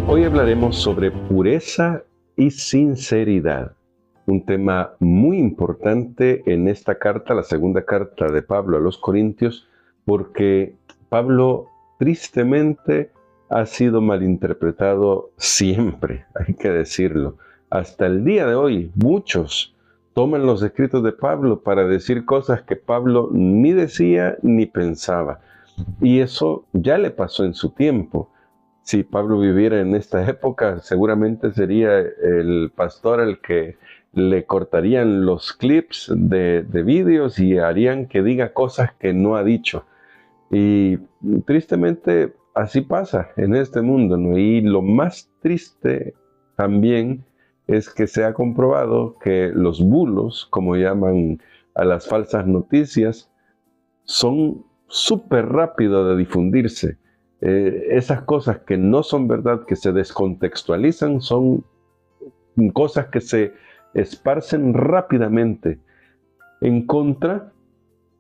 Hoy hablaremos sobre pureza y sinceridad, un tema muy importante en esta carta, la segunda carta de Pablo a los Corintios, porque Pablo tristemente ha sido malinterpretado siempre, hay que decirlo. Hasta el día de hoy, muchos toman los escritos de Pablo para decir cosas que Pablo ni decía ni pensaba. Y eso ya le pasó en su tiempo. Si Pablo viviera en esta época, seguramente sería el pastor al que le cortarían los clips de vídeos y harían que diga cosas que no ha dicho. Y tristemente así pasa en este mundo, ¿no? Y lo más triste también es que se ha comprobado que los bulos, como llaman a las falsas noticias, son súper rápidos de difundirse. Esas cosas que no son verdad, que se descontextualizan, son cosas que se esparcen rápidamente en contra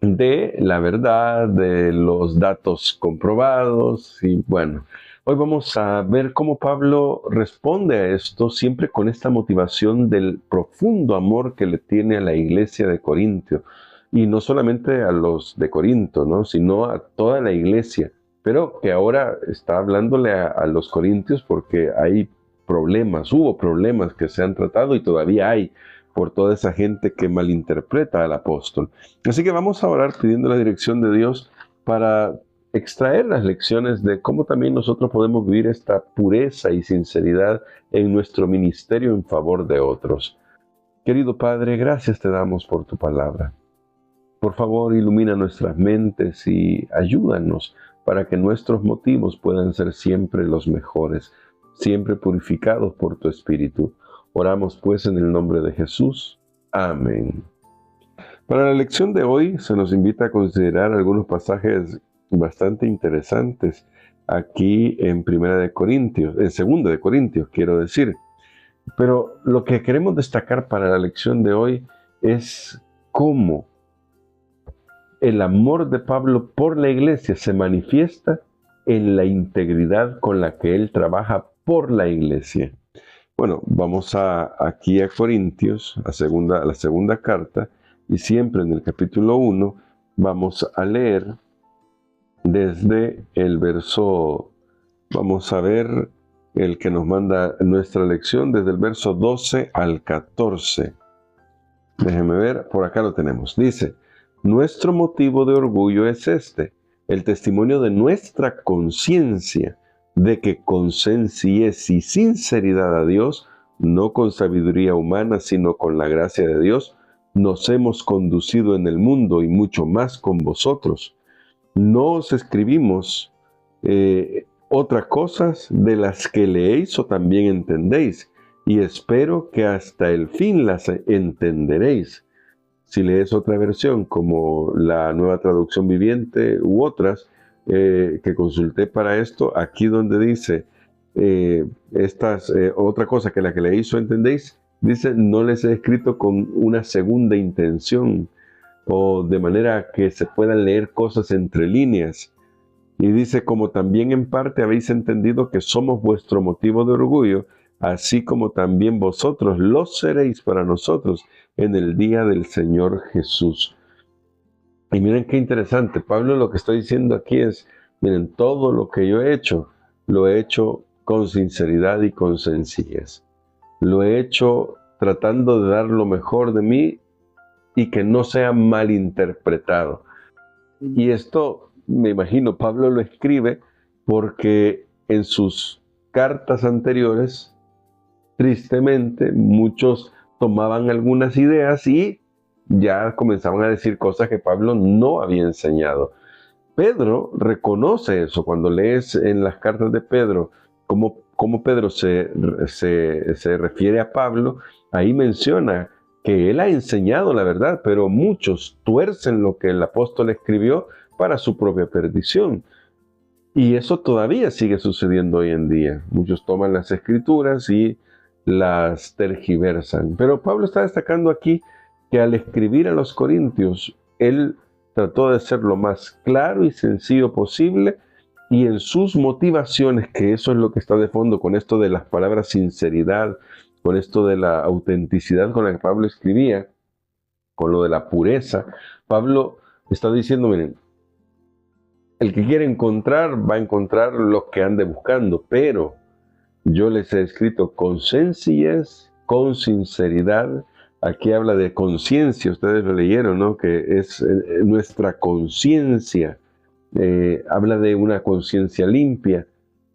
de la verdad, de los datos comprobados. Y bueno, hoy vamos a ver cómo Pablo responde a esto, siempre con esta motivación del profundo amor que le tiene a la iglesia de Corintio. Y no solamente a los de Corinto, ¿no?, sino a toda la iglesia. Pero que ahora está hablándole a los corintios porque hay problemas, hubo problemas que se han tratado y todavía hay por toda esa gente que malinterpreta al apóstol. Así que vamos a orar pidiendo la dirección de Dios para extraer las lecciones de cómo también nosotros podemos vivir esta pureza y sinceridad en nuestro ministerio en favor de otros. Querido Padre, gracias te damos por tu palabra. Por favor, ilumina nuestras mentes y ayúdanos para que nuestros motivos puedan ser siempre los mejores, siempre purificados por tu Espíritu. Oramos pues en el nombre de Jesús. Amén. Para la lección de hoy se nos invita a considerar algunos pasajes bastante interesantes aquí en Segunda de Corintios, quiero decir. Pero lo que queremos destacar para la lección de hoy es cómo el amor de Pablo por la iglesia se manifiesta en la integridad con la que él trabaja por la iglesia. Bueno, vamos aquí a Corintios, a la segunda carta, y siempre en el capítulo 1 vamos a leer desde el verso, vamos a ver el que nos manda nuestra lección, desde el verso 12 al 14. Déjenme ver, por acá lo tenemos. Dice: nuestro motivo de orgullo es este, el testimonio de nuestra conciencia, de que con sencillez y sinceridad a Dios, no con sabiduría humana, sino con la gracia de Dios, nos hemos conducido en el mundo y mucho más con vosotros. No os escribimos otras cosas de las que leéis o también entendéis, y espero que hasta el fin las entenderéis. Si lees otra versión, como la Nueva Traducción Viviente u otras que consulté para esto, aquí donde dice otra cosa que la que leéis o entendéis, dice: no les he escrito con una segunda intención, o de manera que se puedan leer cosas entre líneas. Y dice: como también en parte habéis entendido que somos vuestro motivo de orgullo, así como también vosotros lo seréis para nosotros en el día del Señor Jesús. Y miren qué interesante, Pablo lo que está diciendo aquí es: miren, todo lo que yo he hecho, lo he hecho con sinceridad y con sencillez. Lo he hecho tratando de dar lo mejor de mí y que no sea malinterpretado. Y esto, me imagino, Pablo lo escribe porque en sus cartas anteriores, tristemente, muchos tomaban algunas ideas y ya comenzaban a decir cosas que Pablo no había enseñado. Pedro reconoce eso cuando lees en las cartas de Pedro cómo Pedro se refiere a Pablo. Ahí menciona que él ha enseñado la verdad, pero muchos tuercen lo que el apóstol escribió para su propia perdición. Y eso todavía sigue sucediendo hoy en día. Muchos toman las escrituras y las tergiversan. Pero Pablo está destacando aquí que al escribir a los corintios, él trató de ser lo más claro y sencillo posible y en sus motivaciones, que eso es lo que está de fondo con esto de las palabras sinceridad, con esto de la autenticidad con la que Pablo escribía, con lo de la pureza, Pablo está diciendo, miren, el que quiere encontrar va a encontrar lo que ande buscando, pero yo les he escrito con sencillez, con sinceridad. Aquí habla de conciencia, ustedes lo leyeron, ¿no? Que es nuestra conciencia. Habla de una conciencia limpia,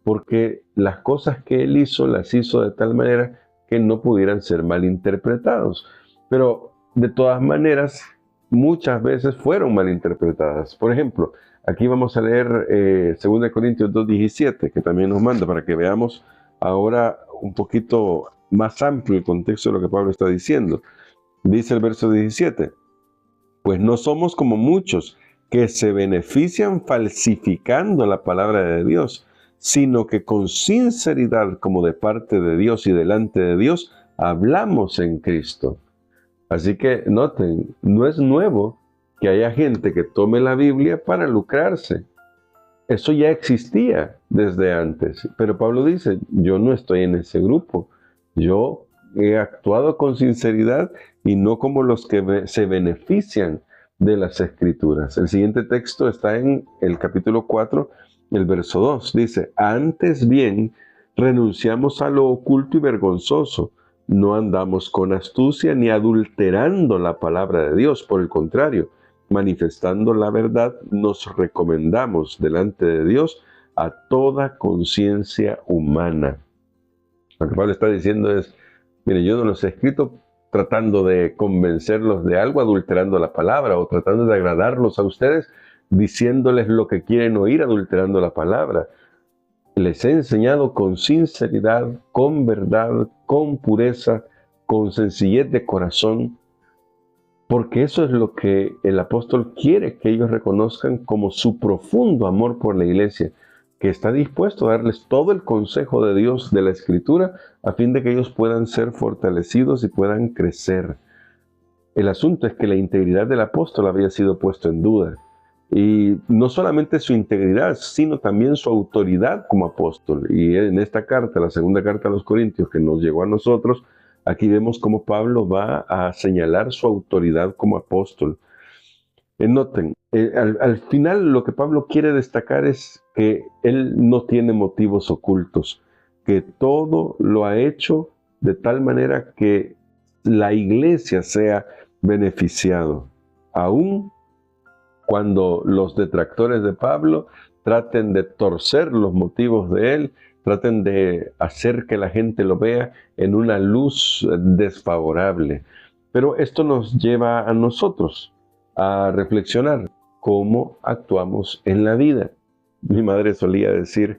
porque las cosas que él hizo, las hizo de tal manera que no pudieran ser malinterpretados. Pero de todas maneras, muchas veces fueron malinterpretadas. Por ejemplo, aquí vamos a leer 2 Corintios 2:17, que también nos manda para que veamos ahora un poquito más amplio el contexto de lo que Pablo está diciendo. Dice el verso 17, pues no somos como muchos que se benefician falsificando la palabra de Dios, sino que con sinceridad, como de parte de Dios y delante de Dios, hablamos en Cristo. Así que noten, no es nuevo que haya gente que tome la Biblia para lucrarse. Eso ya existía desde antes, pero Pablo dice, yo no estoy en ese grupo, yo he actuado con sinceridad y no como los que se benefician de las Escrituras. El siguiente texto está en el capítulo 4, el verso 2, dice, antes bien, renunciamos a lo oculto y vergonzoso, no andamos con astucia ni adulterando la palabra de Dios, por el contrario, manifestando la verdad, nos recomendamos delante de Dios a toda conciencia humana. Lo que Pablo está diciendo es, mire, yo no los he escrito tratando de convencerlos de algo, adulterando la palabra, o tratando de agradarlos a ustedes, diciéndoles lo que quieren oír, adulterando la palabra. Les he enseñado con sinceridad, con verdad, con pureza, con sencillez de corazón, porque eso es lo que el apóstol quiere que ellos reconozcan como su profundo amor por la iglesia, que está dispuesto a darles todo el consejo de Dios de la Escritura a fin de que ellos puedan ser fortalecidos y puedan crecer. El asunto es que la integridad del apóstol había sido puesta en duda. Y no solamente su integridad, sino también su autoridad como apóstol. Y en esta carta, la segunda carta a los Corintios, que nos llegó a nosotros, aquí vemos cómo Pablo va a señalar su autoridad como apóstol. Noten, al final lo que Pablo quiere destacar es que él no tiene motivos ocultos, que todo lo ha hecho de tal manera que la iglesia sea beneficiado, aún cuando los detractores de Pablo traten de torcer los motivos de él, traten de hacer que la gente lo vea en una luz desfavorable. Pero esto nos lleva a nosotros a reflexionar cómo actuamos en la vida. Mi madre solía decir,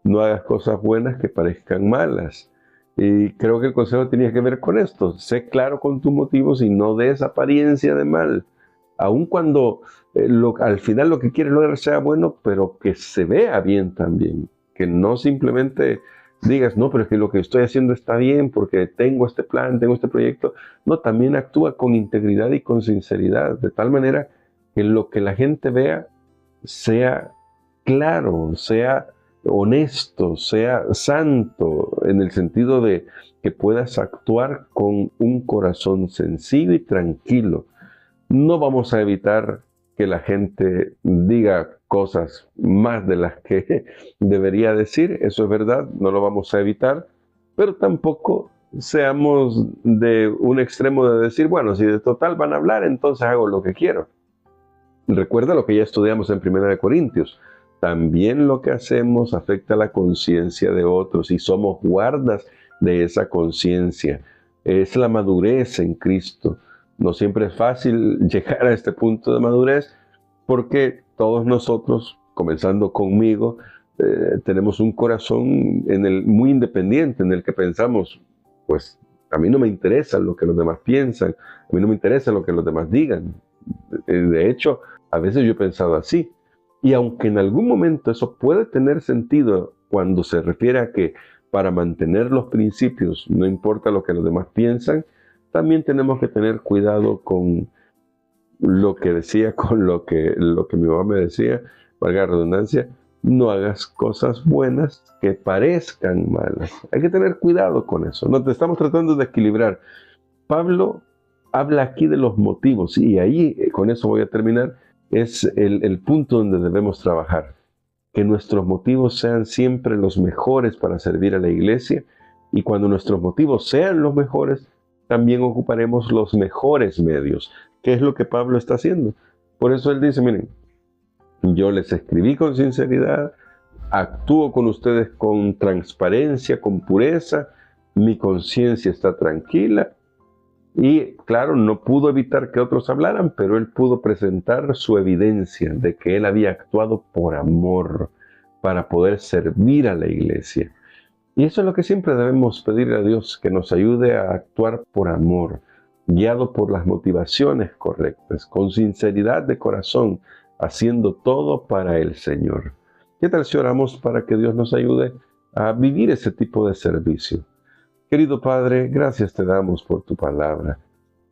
no hagas cosas buenas que parezcan malas. Y creo que el consejo tenía que ver con esto. Sé claro con tus motivos y no des apariencia de mal. Aun cuando al final lo que quieres lograr sea bueno, pero que se vea bien también. Que no simplemente digas, no, pero es que lo que estoy haciendo está bien porque tengo este plan, tengo este proyecto. No, también actúa con integridad y con sinceridad, de tal manera que lo que la gente vea sea claro, sea honesto, sea santo, en el sentido de que puedas actuar con un corazón sencillo y tranquilo. No vamos a evitar que la gente diga cosas más de las que debería decir, eso es verdad, no lo vamos a evitar, pero tampoco seamos de un extremo de decir, bueno, si de total van a hablar, entonces hago lo que quiero. Recuerda lo que ya estudiamos en 1 Corintios. También lo que hacemos afecta la conciencia de otros y somos guardas de esa conciencia. Es la madurez en Cristo. No siempre es fácil llegar a este punto de madurez porque todos nosotros, comenzando conmigo, tenemos un corazón muy independiente en el que pensamos, pues a mí no me interesa lo que los demás piensan, a mí no me interesa lo que los demás digan. De hecho, a veces yo he pensado así. Y aunque en algún momento eso puede tener sentido cuando se refiere a que para mantener los principios no importa lo que los demás piensan, también tenemos que tener cuidado con lo que decía, con lo que mi mamá me decía, valga la redundancia, no hagas cosas buenas que parezcan malas. Hay que tener cuidado con eso. No te estamos tratando de equilibrar. Pablo habla aquí de los motivos y ahí, con eso voy a terminar, es el punto donde debemos trabajar. Que nuestros motivos sean siempre los mejores para servir a la iglesia, y cuando nuestros motivos sean los mejores, también ocuparemos los mejores medios, que es lo que Pablo está haciendo. Por eso él dice, miren, yo les escribí con sinceridad, actúo con ustedes con transparencia, con pureza, mi conciencia está tranquila. Y claro, no pudo evitar que otros hablaran, pero él pudo presentar su evidencia de que él había actuado por amor para poder servir a la iglesia. Y eso es lo que siempre debemos pedirle a Dios, que nos ayude a actuar por amor, guiado por las motivaciones correctas, con sinceridad de corazón, haciendo todo para el Señor. ¿Qué tal si oramos para que Dios nos ayude a vivir ese tipo de servicio? Querido Padre, gracias te damos por tu palabra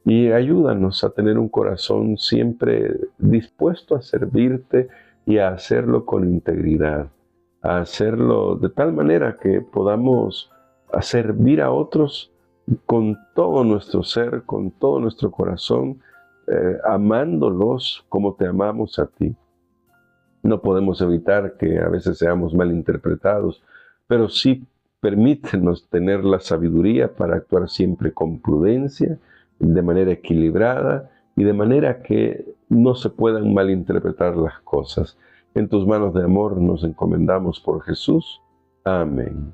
y ayúdanos a tener un corazón siempre dispuesto a servirte y a hacerlo con integridad, a hacerlo de tal manera que podamos servir a otros con todo nuestro ser, con todo nuestro corazón, amándolos como te amamos a ti. No podemos evitar que a veces seamos malinterpretados, pero sí permítenos tener la sabiduría para actuar siempre con prudencia, de manera equilibrada y de manera que no se puedan malinterpretar las cosas. En tus manos de amor nos encomendamos por Jesús. Amén.